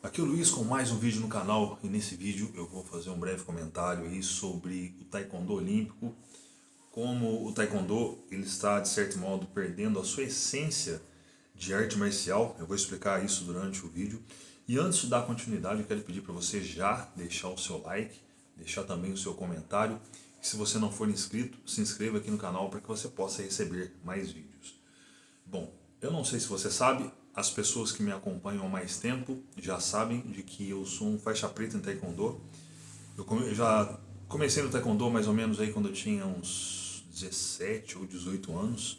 Aqui é o Luiz com mais um vídeo no canal e nesse vídeo eu vou fazer um breve comentário aí sobre o Taekwondo Olímpico, como o Taekwondo ele está de certo modo perdendo a sua essência de arte marcial. Eu vou explicar isso durante o vídeo. E antes de dar continuidade eu quero pedir para você já deixar o seu like, deixar também o seu comentário. E se você não for inscrito, se inscreva aqui no canal para que você possa receber mais vídeos. Bom, eu não sei se você sabe, as pessoas que me acompanham há mais tempo já sabem de que eu sou um faixa preta em Taekwondo. Eu já comecei no Taekwondo mais ou menos aí quando eu tinha uns 17 ou 18 anos,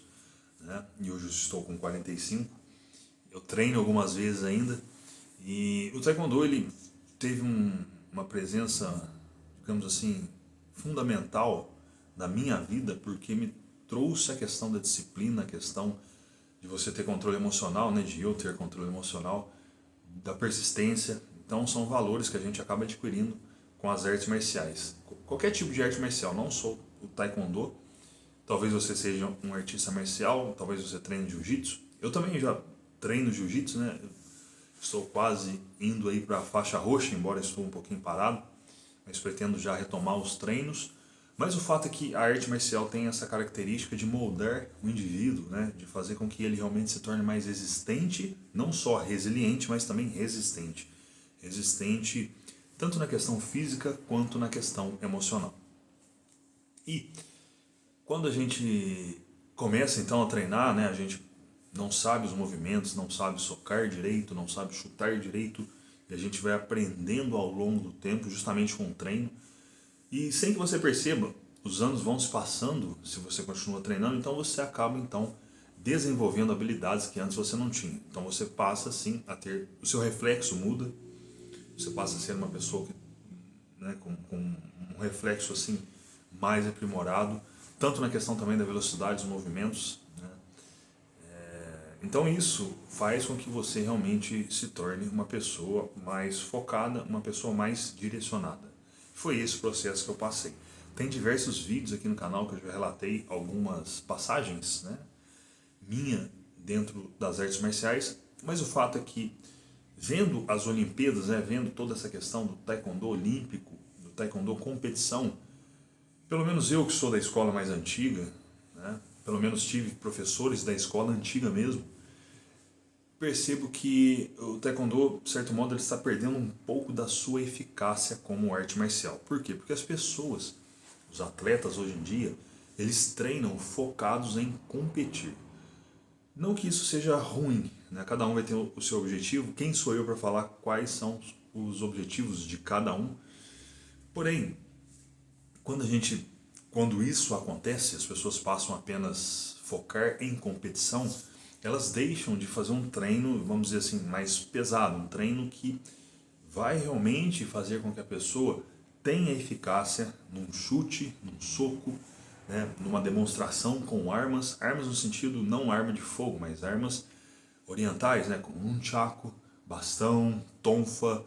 né? E hoje eu estou com 45. Eu treino algumas vezes ainda. E o Taekwondo ele teve uma presença, digamos assim, fundamental na minha vida porque me trouxe a questão da disciplina, a questão de você ter controle emocional, né, de eu ter controle emocional, da persistência. Então são valores que a gente acaba adquirindo com as artes marciais. Qualquer tipo de arte marcial, não só o taekwondo. Talvez você seja um artista marcial, talvez você treine jiu-jitsu. Eu também já treino jiu-jitsu, né? Estou quase indo aí para a faixa roxa, embora estou um pouquinho parado, mas pretendo já retomar os treinos. Mas o fato é que a arte marcial tem essa característica de moldar o indivíduo, né? De fazer com que ele realmente se torne mais resistente, não só resiliente, mas também resistente. Resistente tanto na questão física quanto na questão emocional. E quando a gente começa então a treinar, né, a gente não sabe os movimentos, não sabe socar direito, não sabe chutar direito, e a gente vai aprendendo ao longo do tempo, justamente com o treino. E sem que você perceba, os anos vão se passando, se você continua treinando, então você acaba então desenvolvendo habilidades que antes você não tinha. Então você passa assim a ter, o seu reflexo muda, você passa a ser uma pessoa que, né, com um reflexo assim mais aprimorado, tanto na questão também da velocidade dos movimentos, né? Então isso faz com que você realmente se torne uma pessoa mais focada, uma pessoa mais direcionada. Foi esse o processo que eu passei. Tem diversos vídeos aqui no canal que eu já relatei algumas passagens, né, minha dentro das artes marciais, mas o fato é que vendo as Olimpíadas, né, vendo toda essa questão do taekwondo olímpico, do taekwondo competição, pelo menos eu que sou da escola mais antiga, né, pelo menos tive professores da escola antiga mesmo, percebo que o taekwondo, de certo modo, ele está perdendo um pouco da sua eficácia como arte marcial. Por quê? Porque as pessoas, os atletas hoje em dia, eles treinam focados em competir. Não que isso seja ruim, né? Cada um vai ter o seu objetivo. Quem sou eu para falar quais são os objetivos de cada um? Porém, quando isso acontece, as pessoas passam a apenas focar em competição, elas deixam de fazer um treino, vamos dizer assim, mais pesado, um treino que vai realmente fazer com que a pessoa tenha eficácia num chute, num soco, né, numa demonstração com armas, armas no sentido não arma de fogo, mas armas orientais, né, como nunchaku, bastão, tonfa,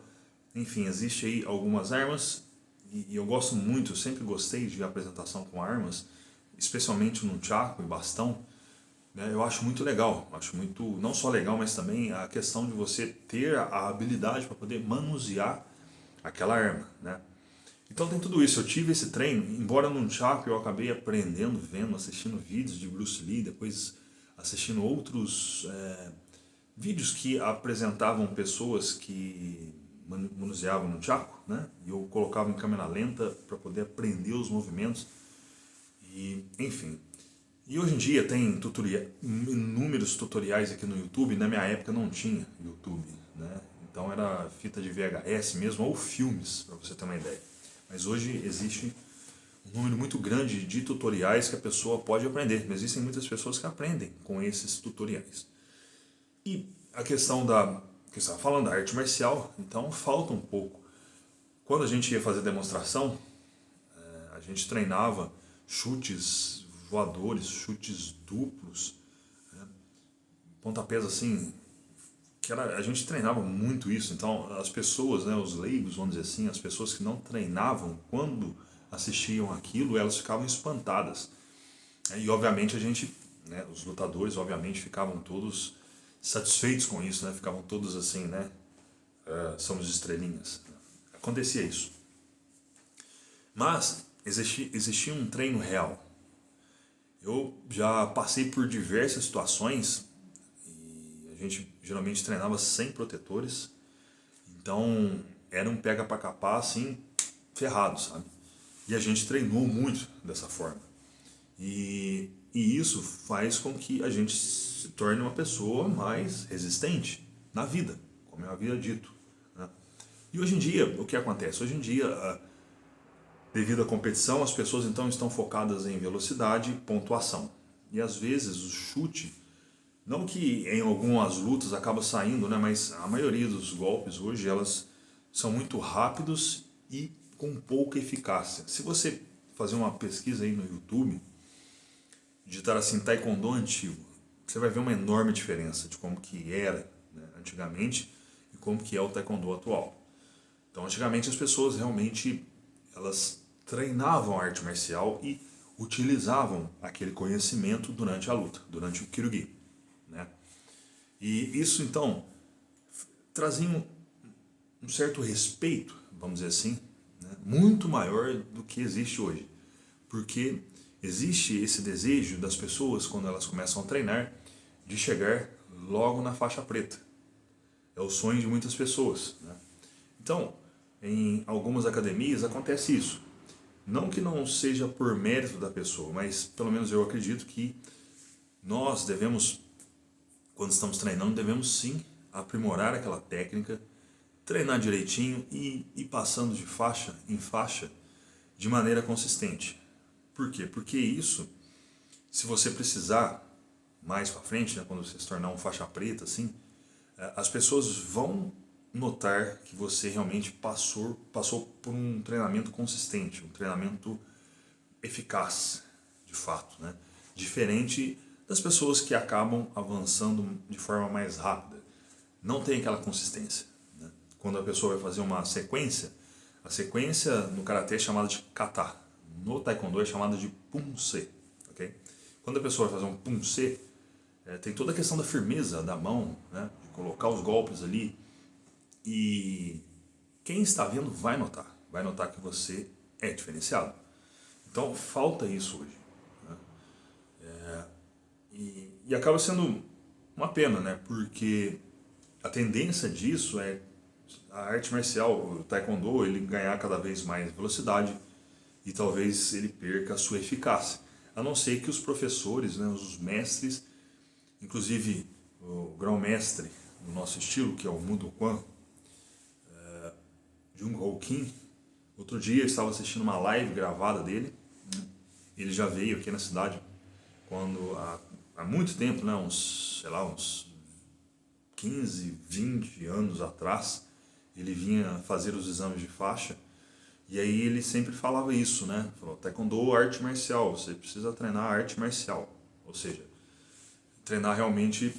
enfim, existe aí algumas armas e eu gosto muito, eu sempre gostei de apresentação com armas, especialmente no nunchaku e bastão, né, eu acho muito legal, acho muito, não só legal, mas também a questão de você ter a habilidade para poder manusear aquela arma, né? Então tem tudo isso, eu tive esse treino, embora no Nunchaku eu acabei aprendendo, vendo, assistindo vídeos de Bruce Lee, depois assistindo outros vídeos que apresentavam pessoas que manuseavam no Nunchaku, né? E eu colocava em câmera lenta para poder aprender os movimentos e, enfim. E hoje em dia tem inúmeros tutoriais aqui no YouTube, na minha época não tinha YouTube, né? Então era fita de VHS mesmo, ou filmes, para você ter uma ideia. Mas hoje existe um número muito grande de tutoriais que a pessoa pode aprender. Existem muitas pessoas que aprendem com esses tutoriais. E a questão que eu estava falando, da arte marcial, então falta um pouco. Quando a gente ia fazer demonstração, a gente treinava chutes voadores, chutes duplos, pontapés assim, a gente treinava muito isso. Então as pessoas, né, os leigos, vamos dizer assim, as pessoas que não treinavam, quando assistiam aquilo, elas ficavam espantadas. E obviamente a gente, né, os lutadores, obviamente, ficavam todos satisfeitos com isso, né? Ficavam todos assim, né, somos estrelinhas. Acontecia isso. Mas existia um treino real. Eu já passei por diversas situações e a gente geralmente treinava sem protetores. Então era um pega pra capar assim, ferrado, sabe? E a gente treinou muito dessa forma. E isso faz com que a gente se torne uma pessoa mais resistente na vida, como eu havia dito, né? E hoje em dia, o que acontece? Hoje em dia, devido à competição, as pessoas então estão focadas em velocidade e pontuação. E às vezes o chute, não que em algumas lutas acaba saindo, né, mas a maioria dos golpes hoje elas são muito rápidos e com pouca eficácia. Se você fazer uma pesquisa aí no YouTube, digitar assim Taekwondo antigo, você vai ver uma enorme diferença de como que era, né, antigamente e como que é o Taekwondo atual. Então antigamente as pessoas realmente elas treinavam a arte marcial e utilizavam aquele conhecimento durante a luta, durante o Kyoryugi, né? E isso então trazia um certo respeito, vamos dizer assim, né, muito maior do que existe hoje. Porque existe esse desejo das pessoas, quando elas começam a treinar, de chegar logo na faixa preta. É o sonho de muitas pessoas, né? Então, em algumas academias acontece isso. Não que não seja por mérito da pessoa, mas pelo menos eu acredito que nós devemos, quando estamos treinando, devemos sim aprimorar aquela técnica, treinar direitinho e ir passando de faixa em faixa de maneira consistente. Por quê? Porque isso, se você precisar mais para frente, né, quando você se tornar um faixa preta, assim, as pessoas vão notar que você realmente passou por um treinamento consistente, um treinamento eficaz, de fato, né? Diferente das pessoas que acabam avançando de forma mais rápida. Não tem aquela consistência, né? Quando a pessoa vai fazer uma sequência, a sequência no karatê é chamada de kata, no taekwondo é chamada de punse, ok? Quando a pessoa vai fazer um punse, tem toda a questão da firmeza da mão, né? De colocar os golpes ali, e quem está vendo vai notar que você é diferenciado. Então falta isso hoje, né? E acaba sendo uma pena, né? Porque a tendência disso é a arte marcial, o taekwondo, ele ganhar cada vez mais velocidade e talvez ele perca a sua eficácia. A não ser que os professores, né, os mestres, inclusive o grão-mestre do nosso estilo, que é o Mudo Kwan, Jung Ho Kim, outro dia eu estava assistindo uma live gravada dele, né? Ele já veio aqui na cidade quando há muito tempo, né, uns, sei lá, uns 15, 20 anos atrás, ele vinha fazer os exames de faixa, e aí ele sempre falava isso, né? Falou, taekwondo é arte marcial, você precisa treinar arte marcial, ou seja, treinar realmente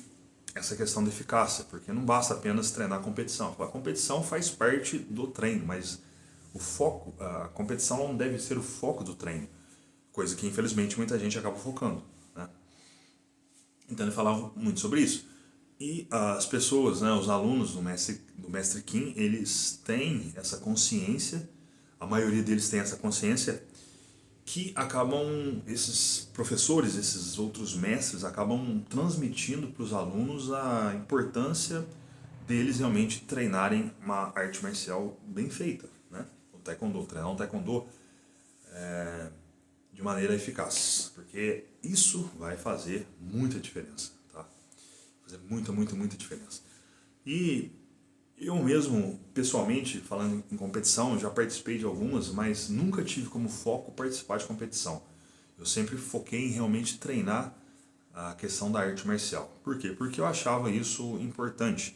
essa questão da eficácia, porque não basta apenas treinar a competição. A competição faz parte do treino, mas o foco, a competição não deve ser o foco do treino, coisa que infelizmente muita gente acaba focando, né? Então ele falava muito sobre isso. E as pessoas, né, os alunos do mestre Kim, eles têm essa consciência, a maioria deles tem essa consciência, que acabam, esses professores, esses outros mestres, acabam transmitindo para os alunos a importância deles realmente treinarem uma arte marcial bem feita, né? O taekwondo, treinar um taekwondo de maneira eficaz, porque isso vai fazer muita diferença, tá? Fazer muita, muita, muita diferença. E eu mesmo, pessoalmente, falando em competição, já participei de algumas, mas nunca tive como foco participar de competição. Eu sempre foquei em realmente treinar a questão da arte marcial. Por quê? Porque eu achava isso importante,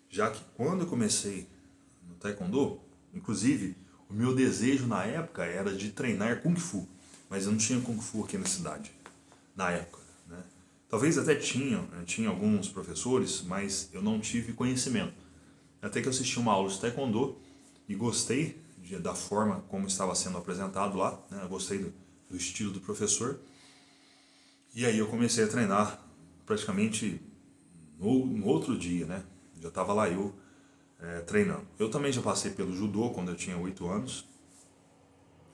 já que quando eu comecei no Taekwondo, inclusive, o meu desejo na época era de treinar Kung Fu, mas eu não tinha Kung Fu aqui na cidade, na época, né? Talvez até tinha alguns professores, mas eu não tive conhecimento. Até que eu assisti uma aula de Taekwondo e gostei da forma como estava sendo apresentado lá, né? Eu gostei do estilo do professor. E aí eu comecei a treinar praticamente no outro dia, né? Já estava lá eu treinando. Eu também já passei pelo judô quando eu tinha 8 anos,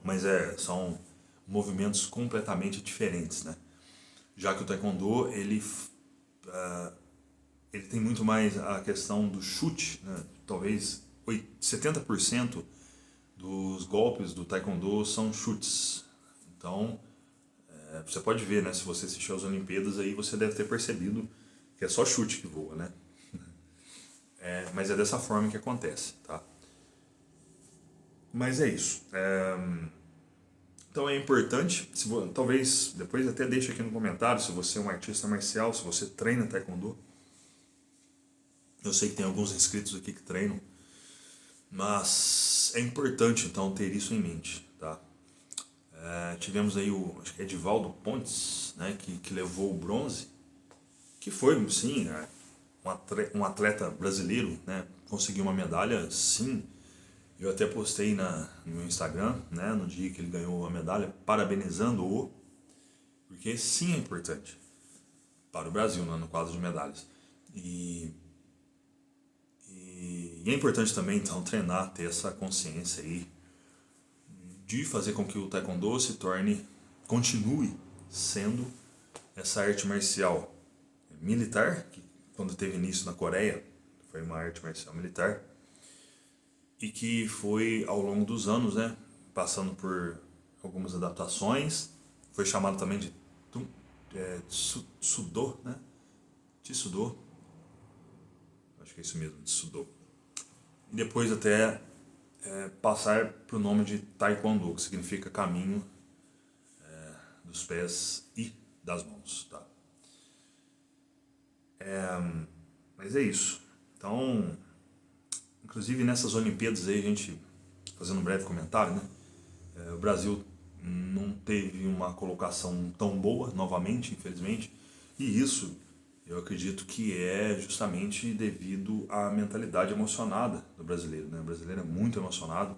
mas são movimentos completamente diferentes, né? Já que o taekwondo, ele tem muito mais a questão do chute, né? Talvez 70% dos golpes do taekwondo são chutes. Então, você pode ver, né? Se você assistiu às Olimpíadas, aí você deve ter percebido que é só chute que voa, né? Mas é dessa forma que acontece, tá? Mas é isso. Então é importante, talvez depois até deixe aqui no comentário se você é um artista marcial, se você treina taekwondo. Eu sei que tem alguns inscritos aqui que treinam, mas é importante então ter isso em mente, tá? Tivemos aí acho que é Edivaldo Pontes, né, que levou o bronze, que foi, sim, um atleta brasileiro, né, conseguiu uma medalha, sim. Eu até postei no meu Instagram, né, no dia que ele ganhou a medalha, parabenizando-o, porque sim é importante para o Brasil, né, no quadro de medalhas. E é importante também, então, treinar, ter essa consciência aí de fazer com que o taekwondo continue sendo essa arte marcial militar, que quando teve início na Coreia, foi uma arte marcial militar, e que foi ao longo dos anos, né, passando por algumas adaptações, foi chamado também de Tsudo, né? Tsudo, acho que é isso mesmo, Tsudo. E depois até passar para o nome de Taekwondo, que significa caminho dos pés e das mãos, tá? Mas é isso. Então, inclusive nessas Olimpíadas aí, a gente, fazendo um breve comentário, né? O Brasil não teve uma colocação tão boa, novamente, infelizmente, e isso eu acredito que é justamente devido à mentalidade emocionada do brasileiro, né? O brasileiro é muito emocionado,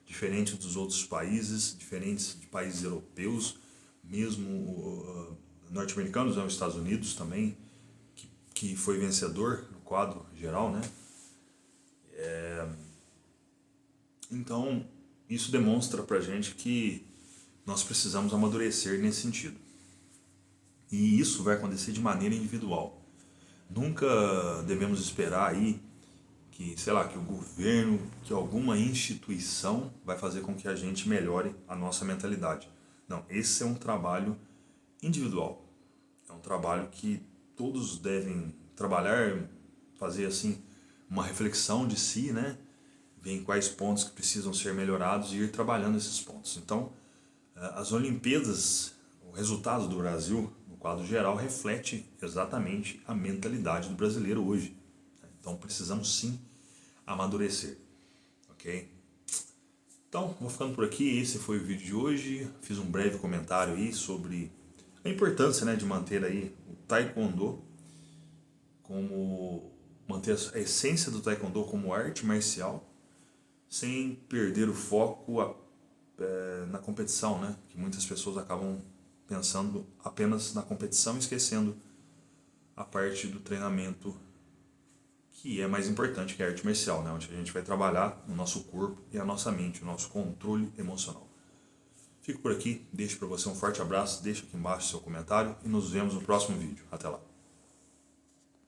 diferente dos outros países, diferentes de países europeus, mesmo norte-americanos, né? Os Estados Unidos também, que foi vencedor no quadro geral, né? Então, isso demonstra pra gente que nós precisamos amadurecer nesse sentido. E isso vai acontecer de maneira individual. Nunca devemos esperar aí que, sei lá, que o governo, que alguma instituição vai fazer com que a gente melhore a nossa mentalidade. Não, esse é um trabalho individual. É um trabalho que todos devem trabalhar, fazer assim uma reflexão de si, né? Ver em quais pontos que precisam ser melhorados e ir trabalhando esses pontos. Então, as Olimpíadas, o resultado do Brasil, no quadro geral, reflete exatamente a mentalidade do brasileiro hoje. Então, precisamos sim amadurecer, ok? Então, vou ficando por aqui. Esse foi o vídeo de hoje. Fiz um breve comentário aí sobre a importância, né, de manter aí o Taekwondo como manter a essência do Taekwondo como arte marcial, sem perder o foco na competição, né? Que muitas pessoas acabam pensando apenas na competição, esquecendo a parte do treinamento que é mais importante, que é a arte marcial, né? Onde a gente vai trabalhar o nosso corpo e a nossa mente, o nosso controle emocional. Fico por aqui, deixo para você um forte abraço, deixa aqui embaixo seu comentário e nos vemos no próximo vídeo. Até lá!